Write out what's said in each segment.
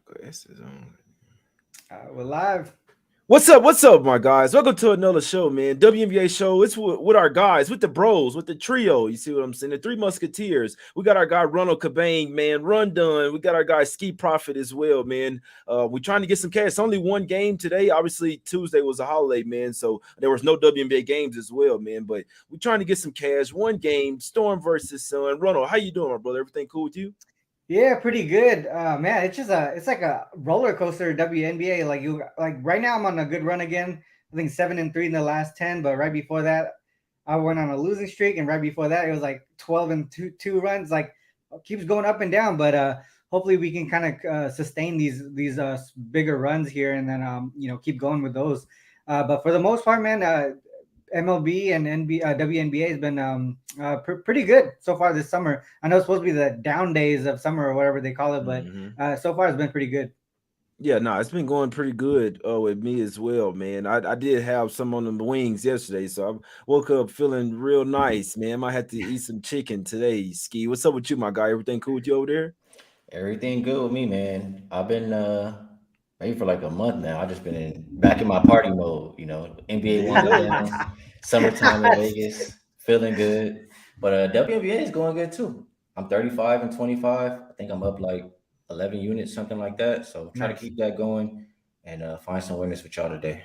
Glasses on. We're live. What's up, my guys? Welcome to another show, man. WNBA show. It's with our guys, with the bros, with the trio. You see what I'm saying? The Three Musketeers. We got our guy Ronald Cabang, man. Run done. We got our guy Skee Profit as well, man. We're trying to get some cash. It's only one game today. Obviously, Tuesday was a holiday, man. So there was no WNBA games as well, man. But we're trying to get some cash. One game, Storm versus Sun. Ronald, how you doing, my brother? Everything cool with you? Yeah, pretty good. Man, it's like a roller coaster WNBA. Like right now I'm on a good run again. I think 7-3 in the last 10, but right before that I went on a losing streak, and right before that it was like 12 and two runs. Like keeps going up and down, but hopefully we can kind of sustain these bigger runs here, and then keep going with those. But for the most part, man, MLB and WNBA has been pretty good so far this summer. I know it's supposed to be the down days of summer or whatever they call it, but Mm-hmm. so far it's been pretty good. Yeah, no, it's been going pretty good with me as well, man. I did have some on the wings yesterday, so I woke up feeling real nice, man. Might have to eat some chicken today. Ski, what's up with you, my guy? Everything cool with you over there? Everything good with me, man. I've been maybe for like a month now. I just been back in my party mode, NBA There you winding go. down, summertime in Vegas, feeling good. But WNBA is going good too. I'm 35 and 25. I think I'm up like 11 units, something like that. So try to Nice. keep that going and find some winners with y'all today.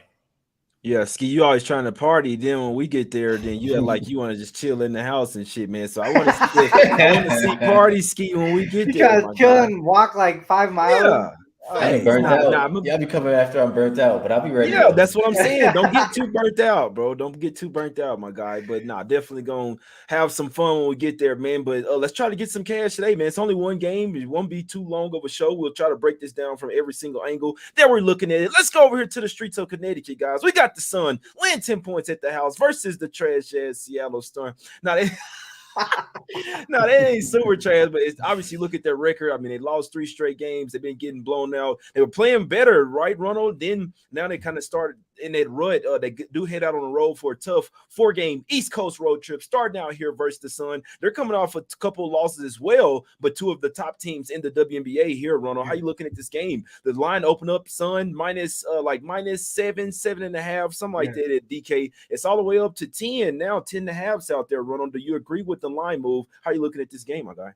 Yeah, Ski, you always trying to party. Then when we get there, then you act like you want to just chill in the house and shit, man. So I want to see that. I want to see party Ski when we get You there, trying to my chill guy. and walk like 5 miles? Yeah, I ain't Come facts. burnt on. Nah, out. Y'all be coming after I'm burnt out, but I'll be ready yeah, though. that's what I'm saying. Don't get too burnt out, bro. Don't get too burnt out, my guy. But nah, definitely gonna have some fun when we get there, man. But let's try to get some cash today, man. It's only one game. It won't be too long of a show. We'll try to break this down from every single angle that we're looking at it. Let's go over here to the streets of Connecticut, guys. We got the Sun laying 10 points at the house versus the trash ass Seattle Storm. Now, no, they ain't super trash, but it's obviously look at their record. I mean, they lost three straight games. They've been getting blown out. They were playing better, right, Ronald? Then now they kind of started in that rut. They do head out on the road for a tough four-game East Coast road trip, starting out here versus the Sun. They're coming off a couple of losses as well, but two of the top teams in the WNBA here, Ronald. How you looking at this game? The line open up, Sun minus like minus 7.5, something like Yeah. that at DK. It's all the way up to 10 now, 10 and a halves out there, Ronald. Do you agree with the line move? How you looking at this game, my guy?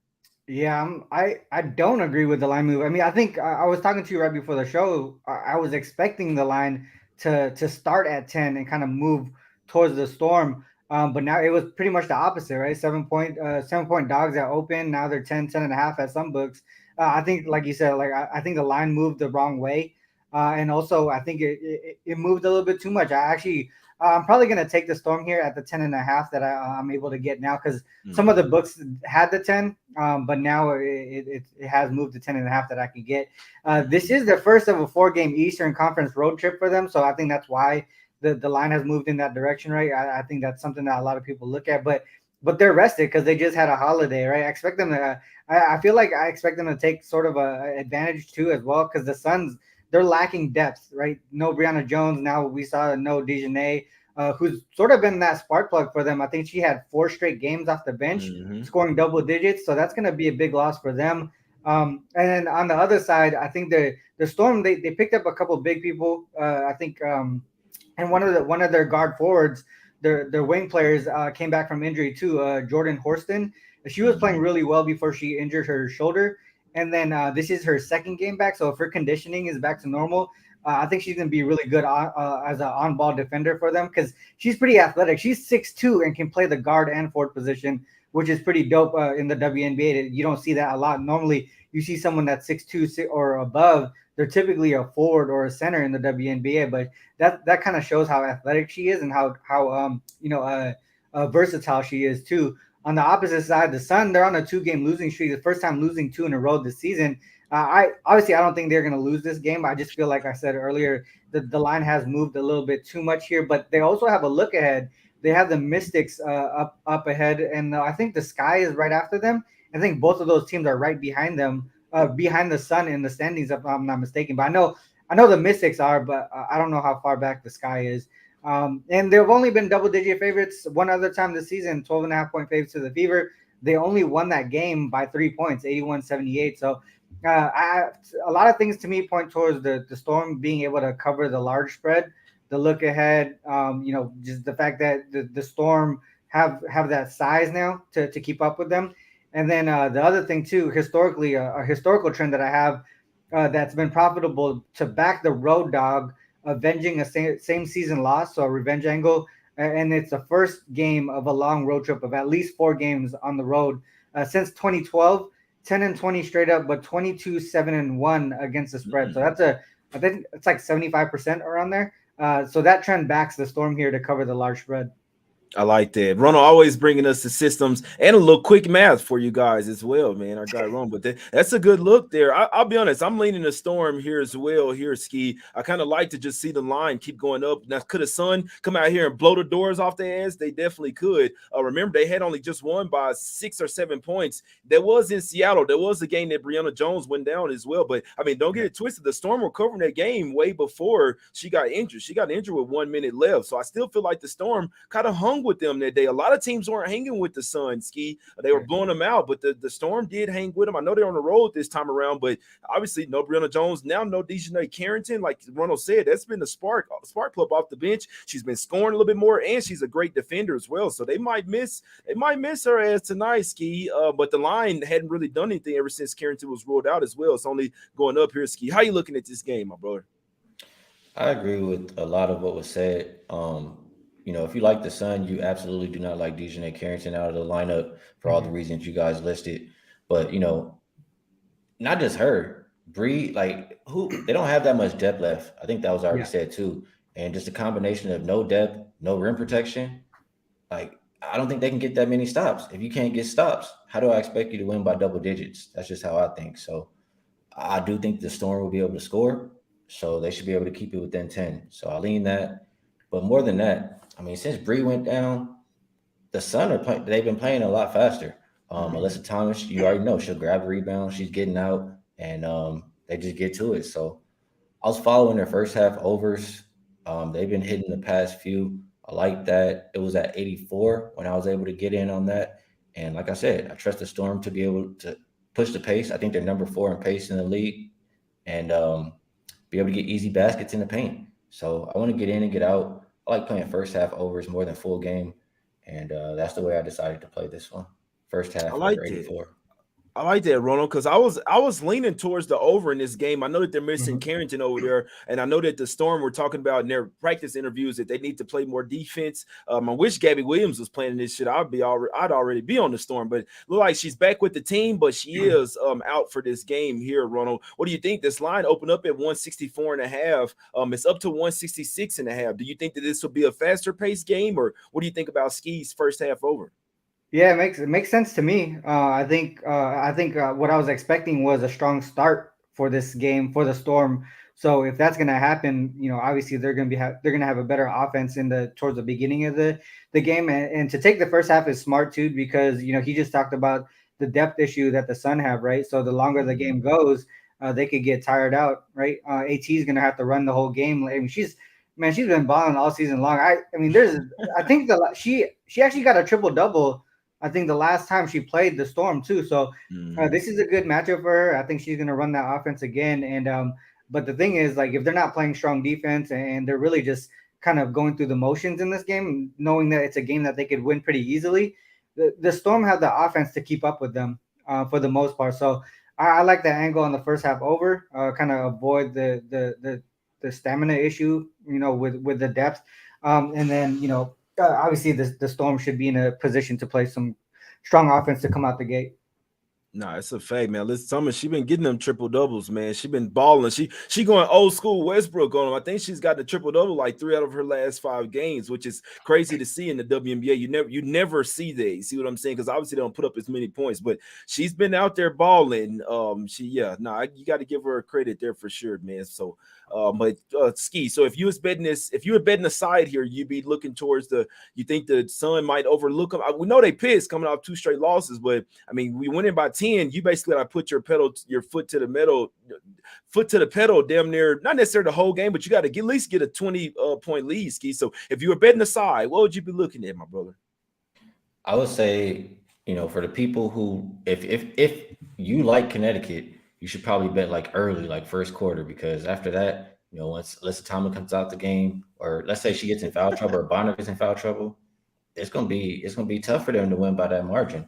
Yeah, I don't agree with the line move. I mean, I think I was talking to you right before the show. I was expecting the line to start at 10 and kind of move towards the Storm. But now it was pretty much the opposite, right? 7 point dogs at open. Now they're 10, 10 and a half at some books. I think, like you said, I think the line moved the wrong way. And also I think it moved a little bit too much. I'm probably going to take the Storm here at the 10 and a half that I'm able to get now, because some of the books had the 10, but now it has moved to 10 and a half that I can get. This is the first of a 4-game Eastern Conference road trip for them, so I think that's why the line has moved in that direction, right? I think that's something that a lot of people look at, but they're rested because they just had a holiday, right? I expect them to. I feel like I expect them to take sort of a advantage too as well, because the Suns, they're lacking depth, right? No Brianna Jones. Now we saw no Dejanay, who's sort of been that spark plug for them. I think she had 4 straight games off the bench, Mm-hmm. scoring double digits. So that's going to be a big loss for them. And then on the other side, I think the Storm, they picked up a couple of big people. I think, and one of their guard forwards, their wing players came back from injury too. Jordan Horston, she was playing Mm-hmm. really well before she injured her shoulder. And then this is her second game back. So if her conditioning is back to normal, I think she's going to be really good as an on-ball defender for them, because she's pretty athletic. She's 6'2" and can play the guard and forward position, which is pretty dope in the WNBA. You don't see that a lot. Normally, you see someone that's 6'2" or above. They're typically a forward or a center in the WNBA, but that kind of shows how athletic she is and how versatile she is too. On the opposite side, the Sun, they're on a 2-game losing streak. The first time losing 2 in a row this season. I don't think they're going to lose this game. I just feel like I said earlier, the line has moved a little bit too much here. But they also have a look ahead. They have the Mystics up ahead, and I think the Sky is right after them. I think both of those teams are right behind them, behind the Sun in the standings, if I'm not mistaken. But I know the Mystics are, but I don't know how far back the Sky is. And they've only been double-digit favorites one other time this season, 12.5-point favorites to the Fever. They only won that game by 3 points, 81-78. So a lot of things to me point towards the Storm being able to cover the large spread, the look ahead. Just the fact that the Storm have that size now to keep up with them. And then the other thing too, historically, a historical trend that I have that's been profitable to back the road dog, avenging a same season loss, so a revenge angle. And it's the first game of a long road trip of at least 4 games on the road since 2012. 10-20 straight up, but 22-7-1 against the spread. So I think it's like 75% around there. So that trend backs the Storm here to cover the large spread. I like that. Ronald always bringing us the systems and a little quick math for you guys as well, man. Our guy Ron, but that's a good look there. I'll be honest, I'm leaning the Storm here as well. Here, Skee. I kind of like to just see the line keep going up. Now, could a Sun come out here and blow the doors off their ass? They definitely could. Remember, they had only just won by 6 or 7 points. That was in Seattle. There was a game that Brianna Jones went down as well. But I mean, don't get it twisted. The Storm were covering that game way before she got injured. She got injured with 1 minute left. So I still feel like the Storm kind of hung with them that day. A lot of teams weren't hanging with the Sun, Skee. They were blowing them out, but the Storm did hang with them. I know they're on the road this time around, but obviously no Brianna Jones, now no Dejanay Carrington. Like Ronald said, that's been the spark plug off the bench. She's been scoring a little bit more, and she's a great defender as well. So they might miss her ass tonight, Skee. But the line hadn't really done anything ever since Carrington was ruled out as well. It's only going up here, Skee. How you looking at this game, my brother? I agree with a lot of what was said. If you like the Sun, you absolutely do not like Dejanay Carrington out of the lineup for all the reasons you guys listed. But not just her, Bree. Like they don't have that much depth left. I think that was already said too. And just a combination of no depth, no rim protection. Like I don't think they can get that many stops. If you can't get stops, how do I expect you to win by double digits? That's just how I think. So I do think the Storm will be able to score. So they should be able to keep it within 10. So I lean that. But more than that, I mean, since Bree went down, the Sun they've been playing a lot faster. Alyssa Thomas, you already know she'll grab a rebound, she's getting out, and they just get to it. So I was following their first half overs. They've been hitting the past few. I like that. It was at 84 when I was able to get in on that. And like I said, I trust the Storm to be able to push the pace. I think they're number 4 in pace in the league, and be able to get easy baskets in the paint. So I want to get in and get out. I like playing first half overs more than full game, and that's the way I decided to play this one. First half over 84. I like that, Ronald, because I was leaning towards the over in this game. I know that they're missing Carrington over there, and I know that the Storm were talking about in their practice interviews that they need to play more defense. I wish Gabby Williams was playing this shit. I'd already be on the Storm, but look like she's back with the team, but she is out for this game here, Ronald. What do you think? This line opened up at 164.5. It's up to 166.5. Do you think that this will be a faster paced game, or what do you think about Skee's first half over? Yeah, it makes sense to me. I think what I was expecting was a strong start for this game for the Storm. So if that's gonna happen, obviously they're gonna have a better offense towards the beginning of the game, and to take the first half is smart too, because he just talked about the depth issue that the Sun have, right? So the longer the game goes, they could get tired out, right? AT is gonna have to run the whole game. I mean, she's been balling all season long. I think she actually got a triple double. I think the last time she played the Storm too. So this is a good matchup for her. I think she's going to run that offense again. And but the thing is, like, if they're not playing strong defense and they're really just kind of going through the motions in this game, knowing that it's a game that they could win pretty easily, the Storm have the offense to keep up with them for the most part. So I like that angle on the first half over, kind of avoid the stamina issue, with the depth, and then obviously the Storm should be in a position to play some strong offense to come out the gate. Nah, it's a fact, man. Listen, Summer, she been getting them triple doubles, man. She been balling. She going old school Westbrook on them. I think she's got the triple double like 3 out of her last 5 games, which is crazy to see in the WNBA. You never see that. You see what I'm saying? Because obviously they don't put up as many points, but she's been out there balling. You got to give her credit there for sure, man. So, Skee. So if you were betting aside here, you'd be looking towards you think the Sun might overlook them. We know they pissed coming off 2 straight losses, but I mean, we went in by 10. You basically got to put your foot to the pedal, damn near, not necessarily the whole game, but you got to at least get a 20 point lead, Skee. So if you were betting aside, what would you be looking at, my brother? I would say, for the people who, if you like Connecticut, you should probably bet like early, like first quarter, because after that, once Alyssa Thomas comes out the game, or let's say she gets in foul trouble or Bonner gets in foul trouble, it's gonna be tough for them to win by that margin.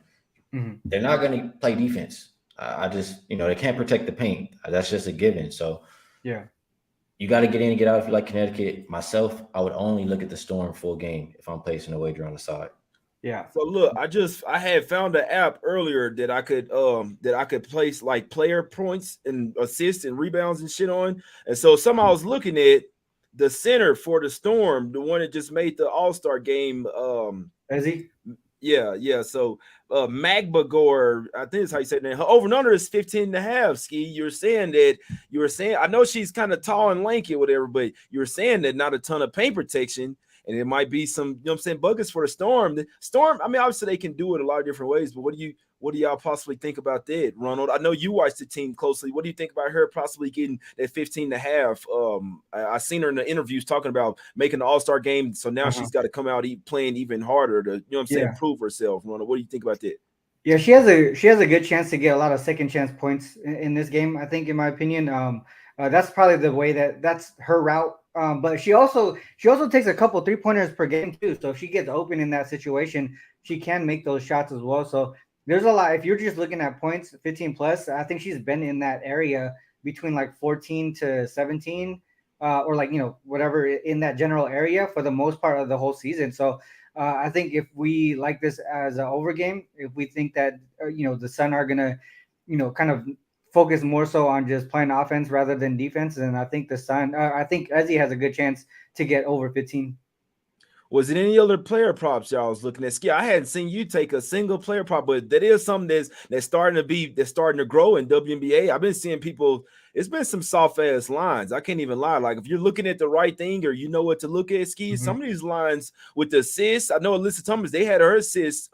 Mhm. They're not gonna play defense. I just they can't protect the paint. That's just a given. So Yeah. you got to get in and get out if you like Connecticut. Myself, I would only look at the Storm full game if I'm placing a wager on the side. Yeah. So look, I had found an app earlier that I could place like player points and assists and rebounds and shit on. And so somehow I was looking at the center for the Storm, the one that just made the All-Star game. Is he? Yeah. So Magbagor, I think that's how you say that. Her over and under is 15.5. Ski. You were saying I know she's kind of tall and lanky or whatever, but you were saying that not a ton of paint protection. And it might be some, buckets for the Storm. The Storm, I mean, obviously they can do it a lot of different ways, but what do y'all possibly think about that, Ronald? I know you watch the team closely. What do you think about her possibly getting that 15.5? I seen her in the interviews talking about making the All-Star game, so now she's got to come out playing even harder to prove herself. Ronald, what do you think about that? Yeah, she has a good chance to get a lot of second chance points in this game. I think, in my opinion, that's probably the way that's her route. But she also takes a couple 3-pointers per game too. So if she gets open in that situation, she can make those shots as well. So there's a lot. If you're just looking at points, 15 plus, I think she's been in that area between like 14 to 17, or like whatever in that general area for the most part of the whole season. So I think if we like this as an over game, if we think that the Sun are gonna kind of focus more so on just playing offense rather than defense, then I think the Sun, I think Ezzy has a good chance to get over 15. Was it any other player props y'all was looking at? Ski, I hadn't seen you take a single player prop, but that is something that's starting to grow in WNBA. I've been seeing people. It's been some soft ass lines. I can't even lie. Like if you're looking at the right thing or you know what to look at, Ski. Some of these lines with the assists. I know Alyssa Thomas. They had her assists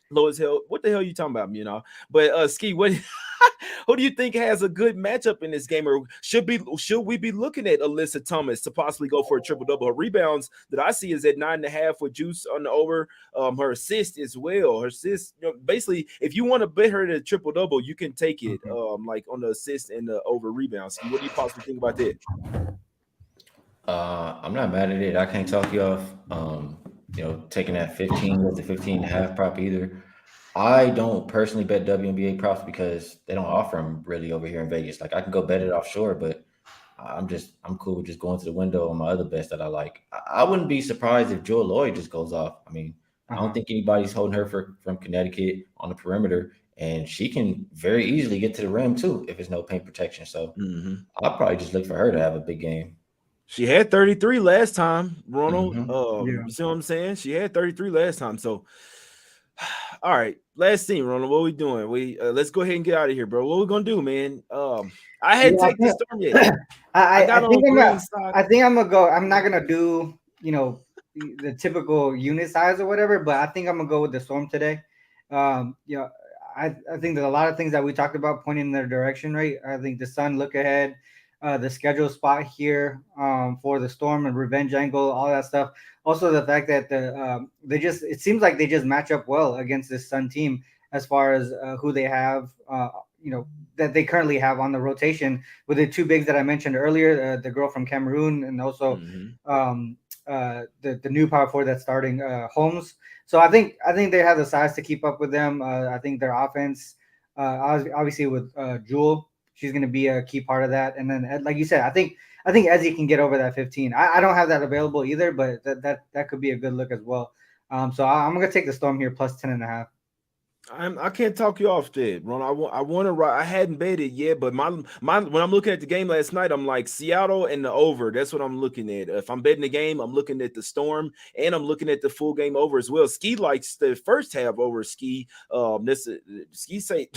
low as hell. What the hell are you talking about? But Ski, what? Who do you think has a good matchup in this game, or should we be looking at Alyssa Thomas to possibly go for a triple double? Her rebounds that I see is at 9.5 with juice on the over. Her assist as well. Her assist, basically, if you want to bet her to triple double, you can take it. Like on the assist and the over rebounds. What do you possibly think about that? I'm not mad at it. I can't talk you off. Taking that 15 with the 15.5 prop either. I don't personally bet WNBA props because they don't offer them really over here in Vegas. Like I can go bet it offshore, but I'm cool with just going to the window on my other bets that I like. I wouldn't be surprised if Joel Lloyd just goes off. I mean, I don't think anybody's holding her from Connecticut on the perimeter, and she can very easily get to the rim too if there's no paint protection. So I'll probably just look for her to have a big game. She had 33 last time, Ronald. Yeah. You see what I'm saying? She had 33 last time. So all right, last team, Ronald. What are we doing? Let's go ahead and get out of here, bro. What we gonna do, man? I hadn't taken the Storm yet. I think I'm gonna go. I'm not gonna do the typical unit size or whatever, but I think I'm gonna go with the Storm today. I think that a lot of things that we talked about pointing in their direction, right? I think the Sun look ahead, the schedule spot here for the Storm and revenge angle, all that stuff. Also, the fact that it seems like they just match up well against this Sun team as far as who they have, that they currently have on the rotation with the two bigs that I mentioned earlier, the girl from Cameroon and also the new power forward that's starting, Holmes. So I think they have the size to keep up with them. I think their offense, obviously with Jewel, she's going to be a key part of that. And then, like you said, I think Ezzy can get over that 15. I don't have that available either, but that could be a good look as well. So I'm going to take the Storm here plus 10.5. I can't talk you off that, Ron. I want to. I hadn't betted yet, but my when I'm looking at the game last night, I'm like Seattle and the over. That's what I'm looking at. If I'm betting the game, I'm looking at the Storm and I'm looking at the full game over as well. Ski likes the first half over. Ski. Ski say.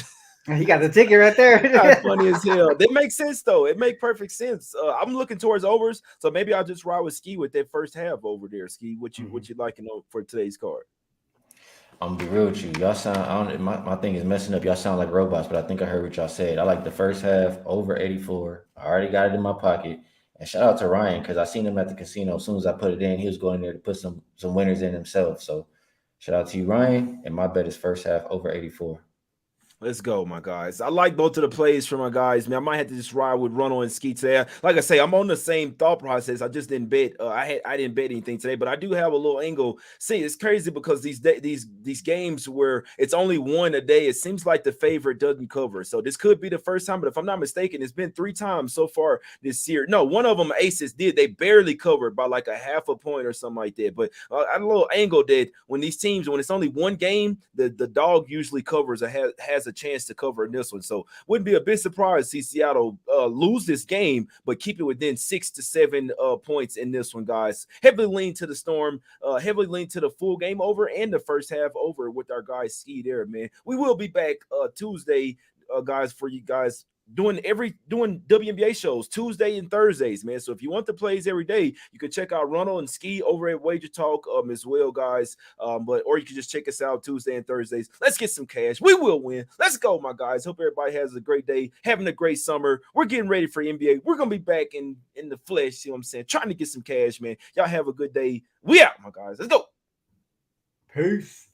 You got the ticket right there. That's funny as hell. That makes sense though. It makes perfect sense. I'm looking towards overs, so maybe I'll just ride with Ski with that first half over there. Ski, what you liking for today's card? I'm gonna be real with you. Y'all sound. My thing is messing up. Y'all sound like robots, but I think I heard what y'all said. I like the first half over 84. I already got it in my pocket. And shout out to Ryan because I seen him at the casino. As soon as I put it in, he was going there to put some winners in himself. So shout out to you, Ryan. And my bet is first half over 84. Let's go, my guys. I like both of the plays from my guys, man. I might have to just ride with Ronald and Skee today. Like I say, I'm on the same thought process. I just didn't bet. I didn't bet anything today, but I do have a little angle. See, it's crazy because these games where it's only one a day, it seems like the favorite doesn't cover. So this could be the first time, but if I'm not mistaken, it's been 3 times so far this year. No, one of them Aces did. They barely covered by like a half a point or something like that. But I had a little angle that when these teams, when it's only one game, the dog usually covers or has a chance to cover in this one. So wouldn't be a bit surprised to see Seattle lose this game, but keep it within 6 to 7 points in this one, guys. Heavily lean to the Storm, heavily lean to the full game over and the first half over with our guys Skee there, man. We will be back Tuesday, guys, for you guys doing WNBA shows Tuesday and Thursdays, man. So if you want the plays every day, you can check out Ronald and Skee over at Wager Talk as well, guys. Or you can just check us out Tuesday and Thursdays. Let's get some cash. We will win. Let's go, my guys. Hope everybody has a great day, having a great summer. We're getting ready for NBA. We're gonna be back in the flesh. You know what I'm saying? Trying to get some cash, man. Y'all have a good day. We out, my guys. Let's go. Peace.